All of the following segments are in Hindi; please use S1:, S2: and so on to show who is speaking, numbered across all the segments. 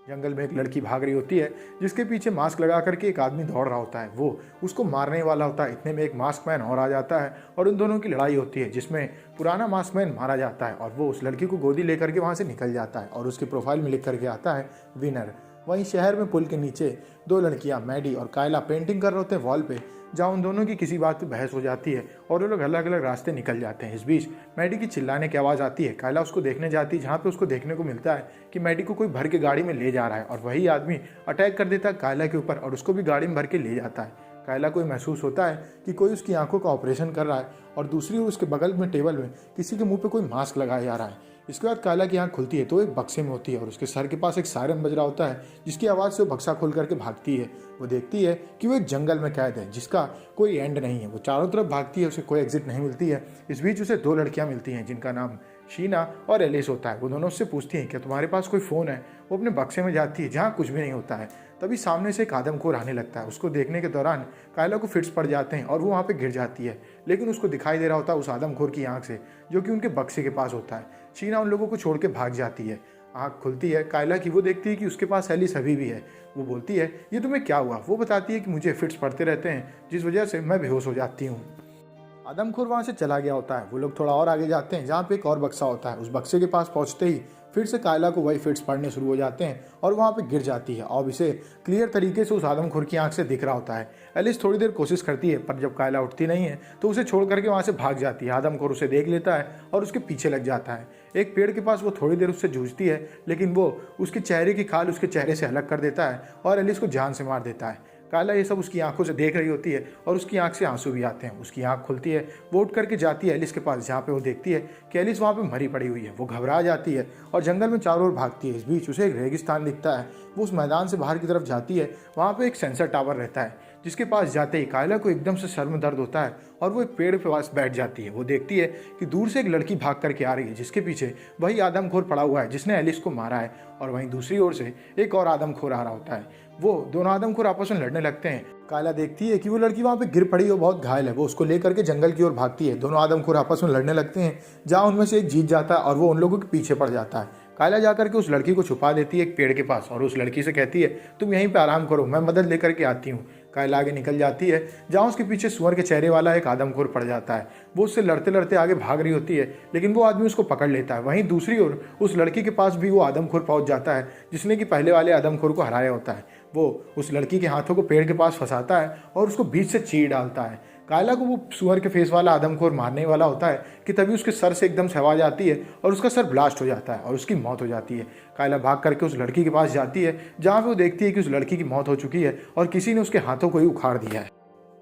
S1: जंगल में एक लड़की भाग रही होती है जिसके पीछे मास्क लगा करके एक आदमी दौड़ रहा होता है। वो उसको मारने वाला होता है। इतने में एक मास्क मैन और आ जाता है और उन दोनों की लड़ाई होती है जिसमें पुराना मास्क मैन मारा जाता है और वो उस लड़की को गोदी लेकर के वहाँ से निकल जाता है और उसकी प्रोफाइल में लिख करके आता है विनर। वहीं शहर में पुल के नीचे दो लड़कियां मैडी और कायला पेंटिंग कर रहे होते हैं वॉल पे, जहाँ उन दोनों की किसी बात पे बहस हो जाती है और वो लोग अलग अलग रास्ते निकल जाते हैं। इस बीच मैडी की चिल्लाने की आवाज़ आती है। कायला उसको देखने जाती है जहाँ पे उसको देखने को मिलता है कि मैडी को कोई भर के गाड़ी में ले जा रहा है और वही आदमी अटैक कर देता है कायला के ऊपर और उसको भी गाड़ी में भर के ले जाता है। कायला को महसूस होता है कि कोई उसकी आंखों का ऑपरेशन कर रहा है और दूसरी ओर उसके बगल में टेबल में किसी के मुंह पे कोई मास्क लगाया जा रहा है। इसके बाद कायला की आंख खुलती है तो एक बक्से में होती है और उसके सर के पास एक सायरन बज रहा होता है जिसकी आवाज़ से वो बक्सा खोल करके भागती है। वो देखती है कि वो एक जंगल में कैद है जिसका कोई एंड नहीं है। वो चारों तरफ भागती है, उसे कोई एग्जिट नहीं मिलती है। इस बीच उसे दो लड़कियां मिलती हैं जिनका नाम शीना और एलिस होता है। वो दोनों उससे पूछती हैं कि तुम्हारे पास कोई फ़ोन है। वो अपने बक्से में जाती है जहाँ कुछ भी नहीं होता है। तभी सामने से एक आदमखोर आने लगता है। उसको देखने के दौरान कायला को फिट्स पड़ जाते हैं और वो वहाँ पे गिर जाती है, लेकिन उसको दिखाई दे रहा होता है उस आदमखोर की आंख से जो कि उनके बक्से के पास होता है। शीना उन लोगों को छोड़ के भाग जाती है। आंख खुलती है कायला की। वो देखती है कि उसके पास एलिस अभी भी है। वो बोलती है ये तुम्हें क्या हुआ। वो बताती है कि मुझे फिट्स पड़ते रहते हैं जिस वजह से मैं बेहोश हो जाती हूँ। आदमखोर वहाँ से चला गया होता है। वो लोग थोड़ा और आगे जाते हैं जहाँ पे एक और बक्सा होता है। उस बक्से के पास पहुँचते ही फिर से कायला को वही फिट्स पड़ने शुरू हो जाते हैं और वहाँ पे गिर जाती है और इसे क्लियर तरीके से उस आदमखोर की आंख से दिख रहा होता है। एलिस थोड़ी देर कोशिश करती है पर जब कायला उठती नहीं है तो उसे छोड़ करके वहाँ से भाग जाती है। आदमखोर उसे देख लेता है और उसके पीछे लग जाता है। एक पेड़ के पास वो थोड़ी देर उससे जूझती है लेकिन वो उसके चेहरे की खाल उसके चेहरे से अलग कर देता है और एलिस को जान से मार देता है। कायला ये सब उसकी आंखों से देख रही होती है और उसकी आंख से आंसू भी आते हैं। उसकी आंख खुलती है, वो उठ करके जाती है एलिस के पास जहाँ पे वो देखती है कि एलिस वहाँ पे मरी पड़ी हुई है। वो घबरा जाती है और जंगल में चारों ओर भागती है। इस बीच उसे एक रेगिस्तान दिखता है। वो उस मैदान से बाहर की तरफ जाती है। वहाँ पे एक सेंसर टावर रहता है जिसके पास जाते ही कायला को एकदम से सर में दर्द होता है और वो एक पेड़ के पास बैठ जाती है। वो देखती है कि दूर से एक लड़की भाग करके आ रही है जिसके पीछे वही आदमखोर पड़ा हुआ है जिसने एलिस को मारा है और वहीं दूसरी ओर से एक और आदमखोर आ रहा होता है। वो दोनों आदमखोर आपस में लड़ने लगते हैं। कायला देखती है कि वो लड़की वहाँ पे गिर पड़ी और बहुत घायल है। वो उसको लेकर के जंगल की ओर भागती है। दोनों आदमखोर आपस में लड़ने लगते हैं जहाँ उनमें से एक जीत जाता है और वो उन लोगों के पीछे पड़ जाता है। कायला जाकर के उस लड़की को छुपा देती है एक पेड़ के पास और उस लड़की से कहती है तुम यहीं पे आराम करो, मैं मदद लेकर के आती हूँ। कायला आगे निकल जाती है जहाँ उसके पीछे सुअर के चेहरे वाला एक आदमखोर पड़ जाता है। वो उससे लड़ते लड़ते आगे भाग रही होती है लेकिन वो आदमी उसको पकड़ लेता है। वहीं दूसरी ओर उस लड़की के पास भी वो आदमखोर पहुंच जाता है जिसने कि पहले वाले आदमखोर को हराया होता है। वो उस लड़की के हाथों को पेड़ के पास फंसाता है और उसको बीच से चीर डालता है। कायला को वो सुअर के फेस वाला आदमखोर मारने वाला होता है कि तभी उसके सर से एकदम से आवाज़ आती है और उसका सर ब्लास्ट हो जाता है और उसकी मौत हो जाती है। कायला भाग करके उस लड़की के पास जाती है जहाँ पे वो देखती है कि उस लड़की की मौत हो चुकी है और किसी ने उसके हाथों को ही उखाड़ दिया है।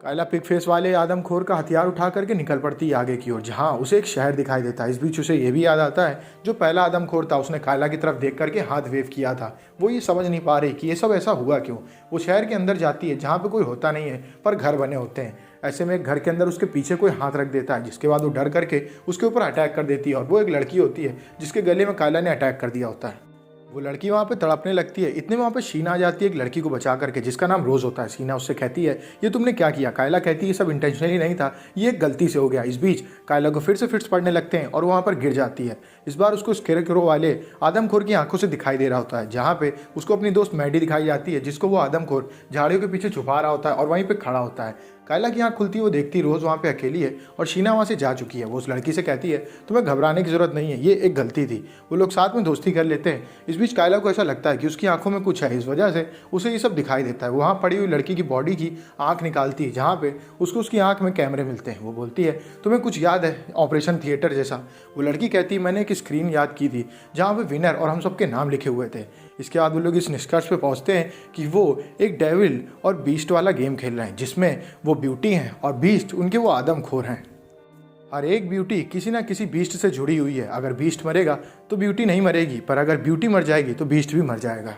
S1: कायला पिग फेस वाले आदमखोर का हथियार उठा करके निकल पड़ती है आगे की ओर जहाँ उसे एक शहर दिखाई देता है। इस बीच उसे ये भी याद आता है जो पहला आदमखोर था उसने कायला की तरफ देख करके हाथ वेव किया था। वो ये समझ नहीं पा रही कि ये सब ऐसा हुआ क्यों। वो शहर के अंदर जाती है जहाँ पे कोई होता नहीं है पर घर बने होते हैं। ऐसे में एक घर के अंदर उसके पीछे कोई हाथ रख देता है जिसके बाद वो डर करके उसके ऊपर अटैक कर देती है और वो एक लड़की होती है जिसके गले में कायला ने अटैक कर दिया होता है। वो लड़की वहाँ पे तड़पने लगती है। इतने में वहाँ पे शीना आ जाती है एक लड़की को बचा करके जिसका नाम रोज़ होता है। शीना उससे कहती है ये तुमने क्या किया। कायला कहती है ये सब इंटेंशनली नहीं था, ये एक गलती से हो गया। इस बीच कायला को फिर से फिट्स पड़ने लगते हैं और वहाँ पर गिर जाती है। इस बार उसको स्केरेक्रो वाले आदमखोर की आंखों से दिखाई दे रहा होता है जहाँ पे उसको अपनी दोस्त मैडी दिखाई जाती है जिसको वो आदमखोर झाड़ियों के पीछे छुपा रहा होता है और वहीं पर खड़ा होता है। कायला की आंख खुलती है, वो देखती रोज़ वहाँ पे अकेली है और शीना वहाँ से जा चुकी है। वो उस लड़की से कहती है तुम्हें घबराने की ज़रूरत नहीं है, ये एक गलती थी। वो लोग साथ में दोस्ती कर लेते हैं। इस बीच कायला को ऐसा लगता है कि उसकी आंखों में कुछ है, इस वजह से उसे ये सब दिखाई देता है। वो वहाँ पड़ी हुई लड़की की बॉडी की आँख निकालती है जहाँ पे उसको उसकी आँख में कैमरे मिलते हैं। वो बोलती है तुम्हें कुछ याद है ऑपरेशन थिएटर जैसा। वो लड़की कहती है मैंने एक स्क्रीन याद की थी जहाँ पे विनर और हम सबके नाम लिखे हुए थे। इसके बाद वो लोग इस निष्कर्ष पे पहुंचते हैं कि वो एक डेविल और बीस्ट वाला गेम खेल रहे हैं जिसमें वो ब्यूटी हैं और बीस्ट उनके वो आदमखोर हैं। हर एक ब्यूटी किसी ना किसी बीस्ट से जुड़ी हुई है। अगर बीस्ट मरेगा तो ब्यूटी नहीं मरेगी, पर अगर ब्यूटी मर जाएगी तो बीस्ट भी मर जाएगा।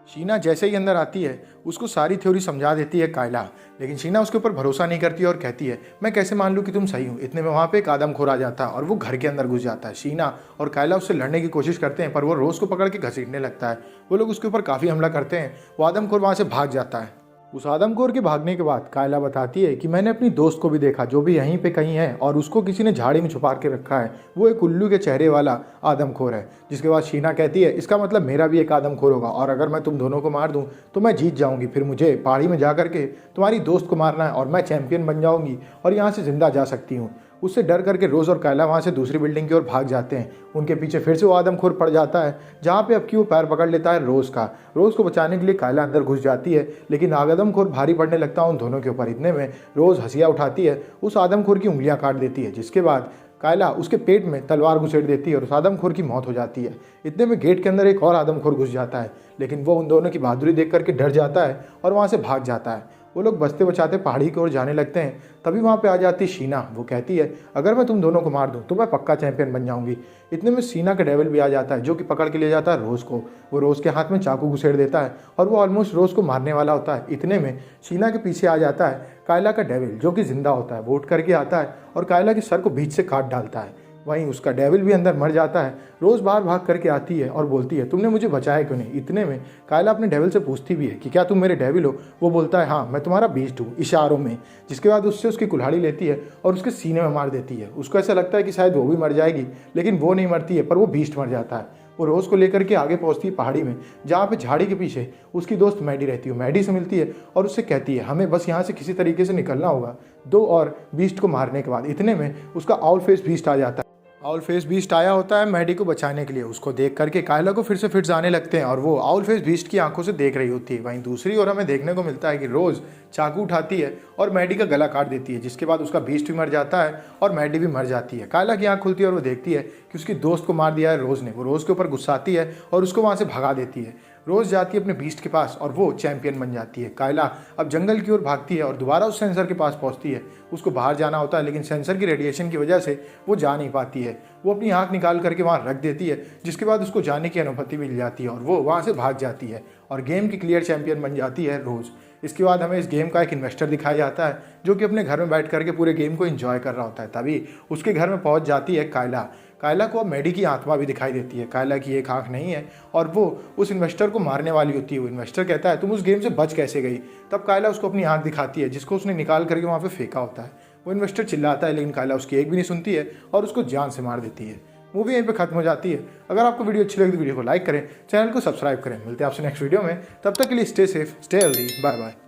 S1: शीना जैसे ही अंदर आती है उसको सारी थ्योरी समझा देती है कायला, लेकिन शीना उसके ऊपर भरोसा नहीं करती और कहती है मैं कैसे मान लूँ कि तुम सही हो। इतने में वहाँ पे एक आदमखोर आ जाता है और वो घर के अंदर घुस जाता है। शीना और कायला उससे लड़ने की कोशिश करते हैं पर वो रोज़ को पकड़ के घसीटने लगता है। वो लोग उसके ऊपर काफ़ी हमला करते हैं। वो आदमखोर वहाँ से भाग जाता है। उस आदमखोर के भागने के बाद कायला बताती है कि मैंने अपनी दोस्त को भी देखा जो भी यहीं पे कहीं है और उसको किसी ने झाड़ी में छुपा के रखा है। वो एक उल्लू के चेहरे वाला आदमखोर है। जिसके बाद शीना कहती है इसका मतलब मेरा भी एक आदमखोर होगा और अगर मैं तुम दोनों को मार दूं तो मैं जीत जाऊंगी। फिर मुझे पहाड़ी में जा करके तुम्हारी दोस्त को मारना है और मैं चैंपियन बन जाऊंगी और यहाँ से जिंदा जा सकती हूँ। उससे डर करके रोज़ और कायला वहाँ से दूसरी बिल्डिंग की ओर भाग जाते हैं। उनके पीछे फिर से वो आदमखोर पड़ जाता है जहाँ पे अब की वो पैर पकड़ लेता है रोज़ का। रोज़ को बचाने के लिए कायला अंदर घुस जाती है लेकिन आदमखोर भारी पड़ने लगता है उन दोनों के ऊपर। इतने में रोज़ हंसिया उठाती है, उस आदमखोर की उंगलियाँ काट देती है। जिसके बाद कायला उसके पेट में तलवार घुसेड़ देती है और उस आदमखोर की मौत हो जाती है। इतने में गेट के अंदर एक और आदमखोर घुस जाता है लेकिन वो उन दोनों की बहादुरी देख करके डर जाता है और वहाँ से भाग जाता है। वो लोग बचते बचाते पहाड़ी की ओर जाने लगते हैं। तभी वहाँ पे आ जाती शीना। वो कहती है अगर मैं तुम दोनों को मार दूँ तो मैं पक्का चैंपियन बन जाऊंगी। इतने में शीना का डेविल भी आ जाता है जो कि पकड़ के ले जाता है रोज़ को। वो रोज़ के हाथ में चाकू घुसेड़ देता है और वो ऑलमोस्ट रोज़ को मारने वाला होता है। इतने में शीना के पीछे आ जाता है कायला का डेविल जो कि जिंदा होता है। वो उठ करके आता है और कायला के सर को बीच से काट डालता है। वहीं उसका डेविल भी अंदर मर जाता है। रोज़ बाहर भाग करके आती है और बोलती है तुमने मुझे बचाया क्यों नहीं। इतने में कायला अपने डेविल से पूछती भी है कि क्या तुम मेरे डेविल हो। वो बोलता है हाँ मैं तुम्हारा बीस्ट हूँ, इशारों में। जिसके बाद उससे उसकी कुल्हाड़ी लेती है और उसके सीने में मार देती है। उसको ऐसा लगता है कि शायद वो भी मर जाएगी लेकिन वो नहीं मरती है पर वो बीस्ट मर जाता है। वो रोज़ को लेकर के आगे पहुंचती है पहाड़ी में जहाँ पे झाड़ी के पीछे उसकी दोस्त मैडी रहती है। मैडी से मिलती है और उससे कहती है हमें बस यहाँ से किसी तरीके से निकलना होगा 2 और बीस्ट को मारने के बाद। इतने में उसका आउल फेस बीस्ट आ जाता है। आउल फेस बीस्ट आया होता है मैडी को बचाने के लिए। उसको देख करके कायला को फिर से फिट्स आने लगते हैं और वो आउल फेस बीस्ट की आंखों से देख रही होती है। वहीं दूसरी ओर हमें देखने को मिलता है कि रोज़ चाकू उठाती है और मैडी का गला काट देती है। जिसके बाद उसका बीस्ट भी मर जाता है और मैडी भी मर जाती है। कायला की आंख खुलती है और वो देखती है कि उसकी दोस्त को मार दिया है रोज़ ने। वो रोज़ के ऊपर गुस्साती है और उसको वहाँ से भगा देती है। रोज़ जाती है अपने बीस्ट के पास और वो चैंपियन बन जाती है। कायला अब जंगल की ओर भागती है और दोबारा उस सेंसर के पास पहुंचती है। उसको बाहर जाना होता है लेकिन सेंसर की रेडिएशन की वजह से वो जा नहीं पाती है। वो अपनी आंख निकाल करके वहाँ रख देती है जिसके बाद उसको जाने की अनुमति मिल जाती है और वो वहाँ से भाग जाती है और गेम की क्लियर चैंपियन बन जाती है रोज़। इसके बाद हमें इस गेम का एक इन्वेस्टर दिखाया जाता है जो कि अपने घर में बैठ करके पूरे गेम को एंजॉय कर रहा होता है। तभी उसके घर में पहुंच जाती है कायला। कायला को अब मैडी की आत्मा भी दिखाई देती है। कायला की एक आंख नहीं है और वो उस इन्वेस्टर को मारने वाली होती है। वो इन्वेस्टर कहता है तुम उस गेम से बच कैसे गई। तब कायला उसको अपनी आंख दिखाती है जिसको उसने निकाल करके वहाँ पे फेंका होता है। वो इन्वेस्टर चिल्लाता है लेकिन कायला उसकी एक भी नहीं सुनती है और उसको जान से मार देती है। मूवी यहीं पे खत्म हो जाती है। अगर आपको वीडियो अच्छी लगी तो वीडियो को लाइक करें, चैनल को सब्सक्राइब करें। मिलते हैं आपसे नेक्स्ट वीडियो में। तब तक के लिए stay safe, stay healthy, bye bye.